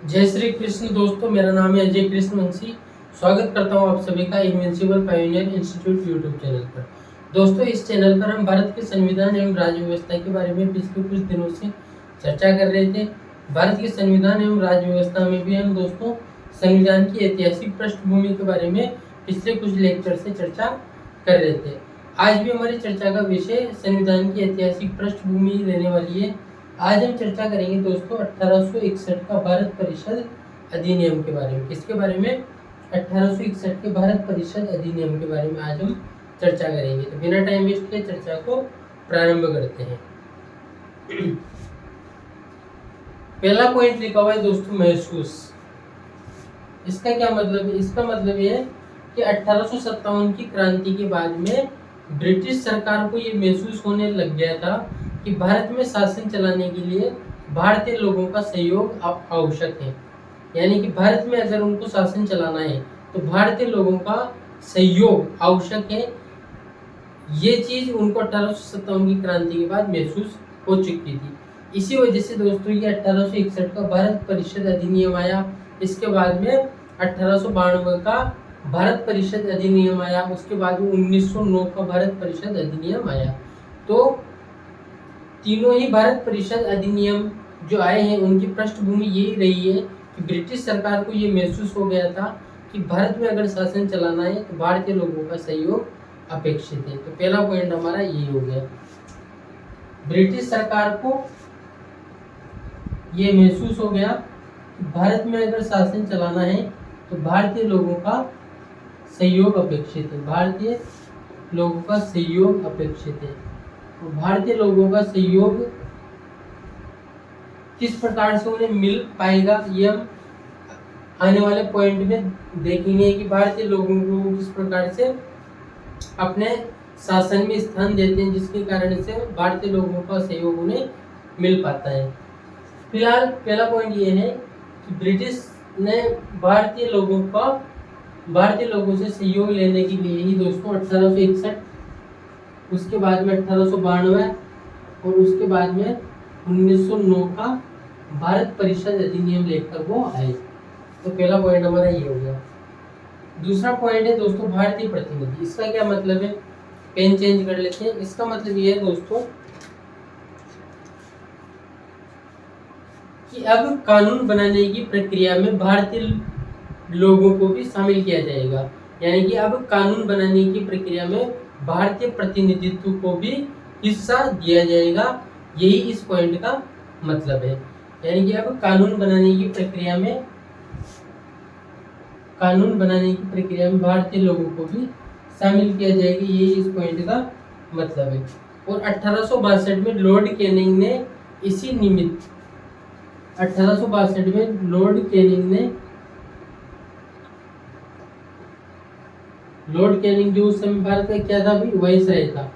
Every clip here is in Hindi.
जय श्री कृष्ण दोस्तों, मेरा नाम है अजय कृष्ण वंशी। स्वागत करता हूं आप सभी का invincible pioneer institute YouTube channel पर। दोस्तों, इस चैनल पर हम भारत के संविधान एवं राज्य व्यवस्था के बारे में पिछले कुछ दिनों से चर्चा कर रहे थे। भारत के संविधान एवं राज्य व्यवस्था में भी हम दोस्तों संविधान की ऐतिहासिक पृष्ठभूमि के बारे में पिछले कुछ लेक्चर से चर्चा कर रहे थे। आज भी हमारी चर्चा का विषय संविधान की ऐतिहासिक पृष्ठभूमि रहने वाली है। आज हम चर्चा करेंगे दोस्तों 1861 का भारत परिषद अधिनियम के बारे में। किसके बारे में? 1861 के भारत परिषद अधिनियम के बारे में आज हम चर्चा करेंगे। तो बिना टाइम वेस्ट के चर्चा को प्रारंभ करते हैं। पहला पॉइंट लिखा हुआ है दोस्तों, महसूस। इसका क्या मतलब है? इसका मतलब ये है कि 1857 की क्रांति के बाद में ब्रिटिश सरकार को ये महसूस होने लग गया था कि भारत में शासन चलाने के लिए भारतीय लोगों का सहयोग आवश्यक है। यानी कि भारत में अगर उनको शासन चलाना है तो भारतीय लोगों का सहयोग आवश्यक है। ये चीज उनको 1857 की क्रांति के बाद महसूस हो चुकी थी। इसी वजह से दोस्तों ये 1861 का भारत परिषद अधिनियम आया। इसके बाद में 1892 का भारत परिषद अधिनियम आया। उसके बाद में 1909 का भारत परिषद अधिनियम आया। तो तीनों ही भारत परिषद अधिनियम जो आए हैं उनकी पृष्ठभूमि यही रही है कि ब्रिटिश सरकार को ये महसूस हो गया था कि भारत में अगर शासन चलाना है तो भारतीय लोगों का सहयोग अपेक्षित है। तो पहला पॉइंट हमारा यही हो गया। ब्रिटिश सरकार को ये महसूस हो गया कि भारत में अगर शासन चलाना है तो भारतीय लोगों का सहयोग अपेक्षित है। भारतीय लोगों का सहयोग अपेक्षित है। तो भारतीय लोगों का सहयोग किस प्रकार से उन्हें मिल पाएगा, ये हम आने वाले पॉइंट में देखेंगे कि भारतीय लोगों को किस प्रकार से अपने शासन में स्थान देते हैं, जिसके कारण से भारतीय लोगों का सहयोग उन्हें मिल पाता है। फिलहाल पहला पॉइंट ये है कि ब्रिटिश ने भारतीय लोगों से सहयोग लेने के लिए ही दोस्तों 1861, उसके बाद में 1892 और उसके बाद में 1909 का भारत परिषद अधिनियम लेकर वो आए। तो पहला पॉइंट हमारा ये हो गया। दूसरा पॉइंट है दोस्तों भारतीय प्रतिनिधि। इसका क्या मतलब है? पेन चेंज कर लेते हैं। इसका मतलब ये है दोस्तों कि अब कानून बनाने की प्रक्रिया में भारतीय लोगों को भी शामिल किया जाएगा। यानी कि अब कानून बनाने की प्रक्रिया में भारतीय प्रतिनिधित्व को भी हिस्सा दिया जाएगा। यही इस पॉइंट का मतलब है। यानी कि अब कानून बनाने की प्रक्रिया में भारतीय लोगों को भी शामिल किया जाएगा। यही इस पॉइंट का मतलब है। और 1862 में लॉर्ड कैनिंग ने इसी निमित्त 1862 में लॉर्ड कैनिंग जो उस समय भारत का क्या था, भी वाइसराय था।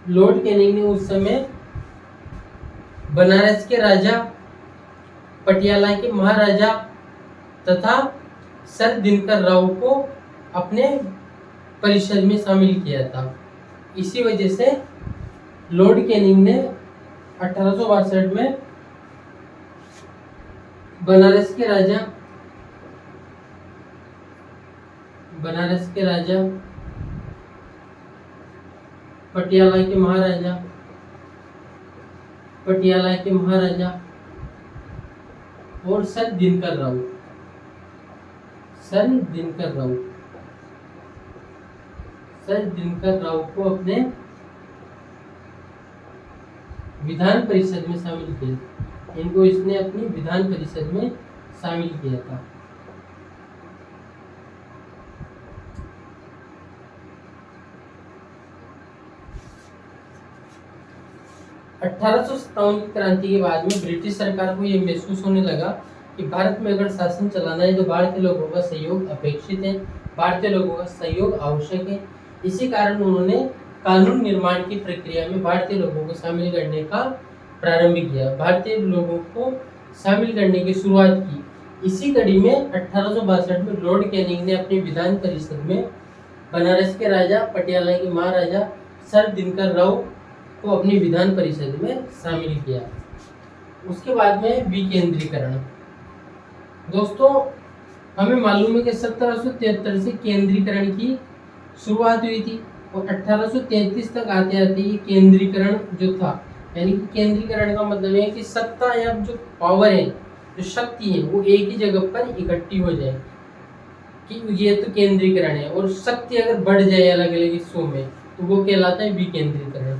लॉर्ड कैनिंग ने उस समय बनारस के राजा, पटियाला के महाराजा तथा सर दिनकर राव को अपने परिषद में शामिल किया था। इसी वजह से लॉर्ड कैनिंग ने 1862 में बनारस के राजा, पटियाला के महाराजा और सर दिनकर राव को अपने विधान परिषद में शामिल किया। इनको इसने अपनी विधान परिषद में शामिल किया था। की क्रांति के बाद में ब्रिटिश सरकार को यह महसूस होने लगा कि भारत में अगर शासन चलाना है तो भारतीय लोगों का सहयोग अपेक्षित है, भारतीय लोगों का सहयोग आवश्यक है। इसी कारण उन्होंने कानून निर्माण की प्रक्रिया में भारतीय लोगों को शामिल करने का प्रारंभ किया, भारतीय लोगों को शामिल करने की शुरुआत की। इसी कड़ी में 1862 में लॉर्ड कैनिंग ने अपनी विधान परिषद में बनारस के राजा, पटियाला के महाराजा सर दिनकर राव को अपनी विधान परिषद में शामिल किया। उसके बाद में विकेंद्रीकरण। दोस्तों हमें मालूम है कि 1773 से केंद्रीकरण की शुरुआत हुई थी और 1833 तक आते आते ये केंद्रीकरण जो था, यानी कि केंद्रीकरण का मतलब है कि सत्ता या जो पावर है, जो शक्ति है, वो एक ही जगह पर इकट्ठी हो जाए, कि ये तो केंद्रीकरण है। और शक्ति अगर बढ़ जाए अलग अलग हिस्सों में तो वो कहलाता है विकेंद्रीकरण।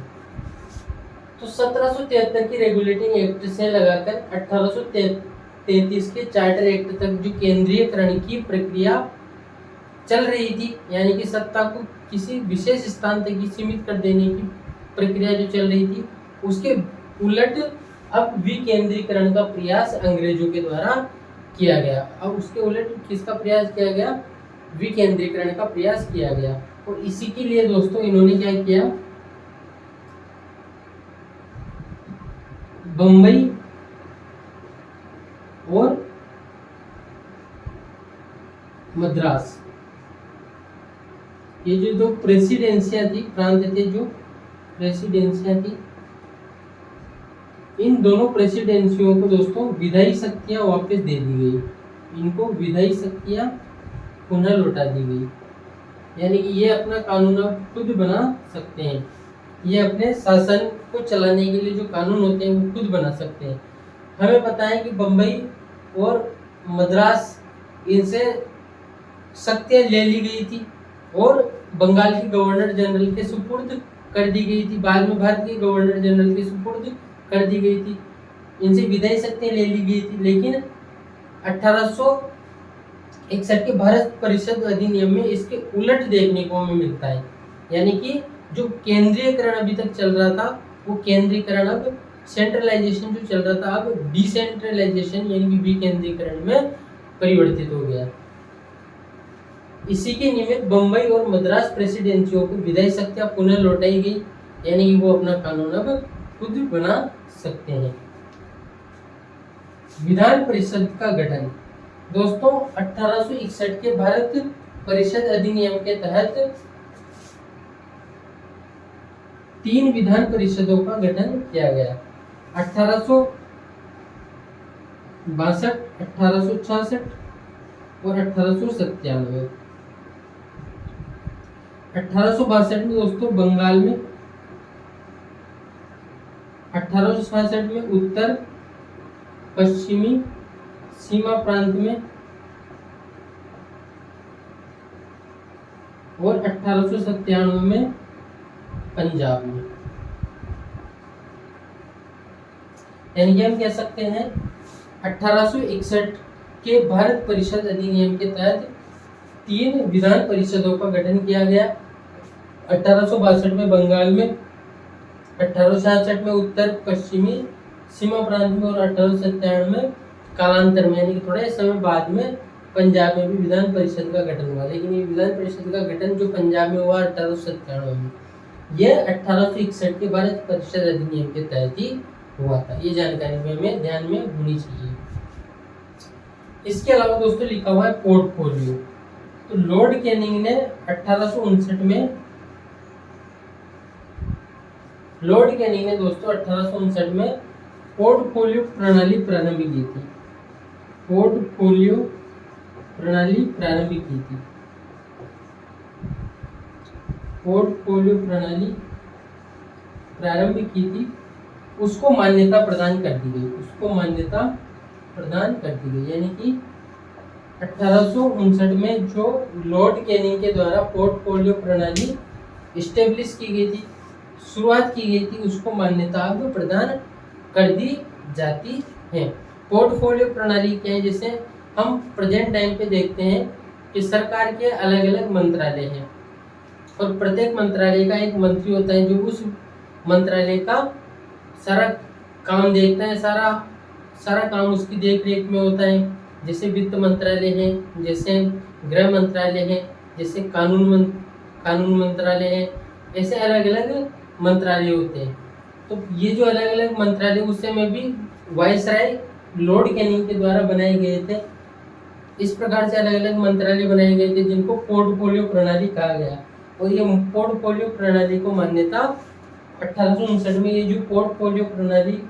तो 1773 की रेगुलेटिंग एक्ट से लगाकर 1833 के चार्टर एक्ट तक जो केंद्रीयकरण की प्रक्रिया चल रही थी, यानी कि सत्ता को किसी विशेष स्थान तक ही सीमित कर देने की प्रक्रिया जो चल रही थी, उसके उलट अब विकेंद्रीकरण का प्रयास अंग्रेजों के द्वारा किया गया। अब उसके उलट किसका प्रयास किया गया? विकेंद्रीकरण का प्रयास किया गया। और इसी के लिए दोस्तों इन्होंने क्या किया, बंबई और मद्रास, ये जो दो प्रेसिडेंसियां थी, प्रांत थे, जो प्रेसिडेंसियां थी, इन दोनों प्रेसिडेंसियों को दोस्तों विधायी शक्तियां वापस दे दी गई। इनको विधायी शक्तियां पुनः लौटा दी गई, यानी कि ये अपना कानून अब खुद बना सकते हैं। ये अपने शासन को चलाने के लिए जो कानून होते हैं वो खुद बना सकते हैं। हमें पता है कि बंबई और मद्रास, इनसे शक्तियां ले ली गई थी और बंगाल के गवर्नर जनरल के सुपुर्द कर दी गई थी। बाद में भारत के गवर्नर जनरल के सुपुर्द कर दी गई थी। इनसे विधायी शक्तियां ले ली गई थी। लेकिन 1861 के भारत परिषद अधिनियम में इसके उलट देखने को हमें मिलता है, यानी कि जो केंद्रीयकरण अभी तक चल रहा था, वो केंद्रीयकरण अब सेंट्रलाइजेशन जो चल रहा था, अब डिसेंट्रलाइजेशन यानी कि विकेंद्रीकरण में परिवर्तित हो गया। इसी के निमित्त बंबई और मद्रास प्रेसिडेंसियों को विधायी शक्तियां पुनः लौटाई गई, यानी कि वो अपना कानून अब खुद बना सकते हैं। विधान परिषद का गठन। दोस्तों 1861 के भारत परिषद अधिनियम के तहत 3 विधान परिषदों का गठन किया गया। 1862, 1866 और 1897। 1862 में दोस्तों बंगाल में, 1866 में उत्तर पश्चिमी सीमा प्रांत में और 1897 में पंजाब में। यानी कि हम कह सकते हैं 1861 के भारत परिषद अधिनियम के तहत 3 विधान परिषदों का गठन किया गया। 1862 में बंगाल में, 1866 में उत्तर पश्चिमी सीमा प्रांत में और 1897 में कालांतर में, यानी कि थोड़े समय बाद में पंजाब में भी विधान परिषद का गठन हुआ। लेकिन ये विधान परिषद का गठन जो पंजाब में हुआ 1897 में, यह 1861 के भारत परिषद अधिनियम के तहत ही हुआ था। ये जानकारी में हमें ध्यान में होनी चाहिए। इसके अलावा दोस्तों लिखा हुआ है पोर्टफोलियो। तो लॉर्ड कैनिंग ने 1859 में, लॉर्ड कैनिंग ने दोस्तों 1859 में पोर्टफोलियो प्रणाली प्रारंभ की थी। पोर्टफोलियो प्रणाली प्रारंभ की थी। पोर्टफोलियो प्रणाली प्रारंभ की थी, उसको मान्यता प्रदान कर दी गई। उसको मान्यता प्रदान कर दी गई, यानी कि 1859 में जो लॉर्ड कैनिंग के द्वारा पोर्टफोलियो प्रणाली इस्टेब्लिश की गई थी, शुरुआत की गई थी, उसको मान्यता अब प्रदान कर दी जाती है। पोर्टफोलियो प्रणाली क्या है? जैसे हम प्रेजेंट टाइम पे देखते हैं कि सरकार के अलग अलग मंत्रालय हैं और प्रत्येक मंत्रालय का एक मंत्री होता है जो उस मंत्रालय का सारा काम देखता है, सारा काम उसकी देख रेख में होता है। जैसे वित्त मंत्रालय है, जैसे गृह मंत्रालय है, जैसे कानून मंत्रालय है, ऐसे अलग अलग मंत्रालय होते हैं। तो ये जो अलग अलग मंत्रालय उस समय भी वायसराय लॉर्ड कैनिंग के द्वारा बनाए गए थे। इस प्रकार से अलग अलग मंत्रालय बनाए गए थे जिनको पोर्टफोलियो प्रणाली कहा गया। और ये पोर्टफोलियो प्रणाली को मान्यता 1859 में ये जो पोर्टफोलियो प्रणाली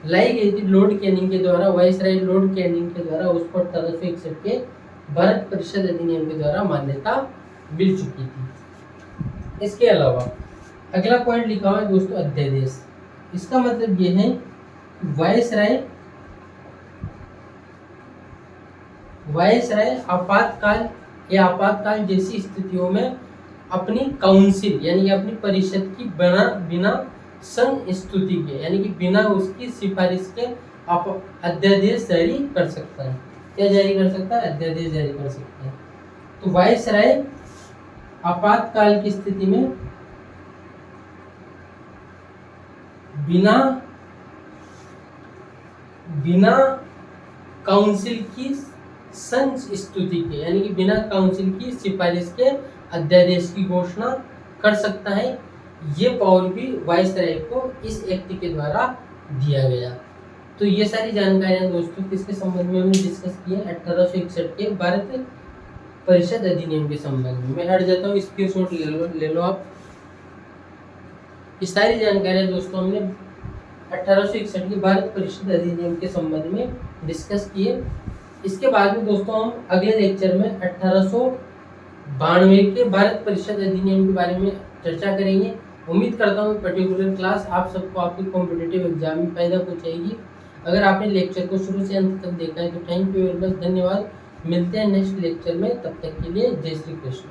लाई गई थी लॉर्ड कैनिंग के द्वारा, वाइसराय लॉर्ड कैनिंग के द्वारा, उसको 1861 के भारत परिषद अधिनियम के द्वारा मान्यता मिल चुकी थी। इसके अलावा अगला पॉइंट लिखा हुआ है दोस्तों अध्यादेश। इसका मतलब ये है वायसराय आपातकाल या आपातकाल जैसी स्थितियों में अपनी काउंसिल यानी कि अपनी परिषद की बिना संस्तुति के यानी कि बिना उसकी सिफारिश के अध्यादेश जारी कर सकता है। क्या जारी कर सकता है? अध्यादेश जारी कर सकता है। तो वायसराय आपातकाल की स्थिति में बिना काउंसिल की संस्तुति के यानी कि बिना काउंसिल की सिफारिश के अध्यादेश की घोषणा कर सकता है। ये पावर भी वायसराय को इस एक्ट के द्वारा दिया गया। तो ये सारी जानकारियां दोस्तों किसके संबंध में हमने डिस्कस किया? 1861 के भारत परिषद अधिनियम के संबंध में। मैं हट जाता हूँ, स्क्रीनशॉट ले लो आप। ये सारी जानकारियां दोस्तों हमने 1861 के भारत परिषद अधिनियम के संबंध में डिस्कस किए। इसके बाद में दोस्तों हम अगले लेक्चर में 1892 के भारत परिषद अधिनियम के बारे में चर्चा करेंगे। उम्मीद करता हूँ पर्टिकुलर क्लास आप सबको आपके कॉम्पिटिटिव एग्जाम में फायदा पहुंचाएगी। अगर आपने लेक्चर को शुरू से अंत तक देखा है तो थैंक यू वेरी मच, धन्यवाद। मिलते हैं नेक्स्ट लेक्चर में, तब तक के लिए जय श्री कृष्ण।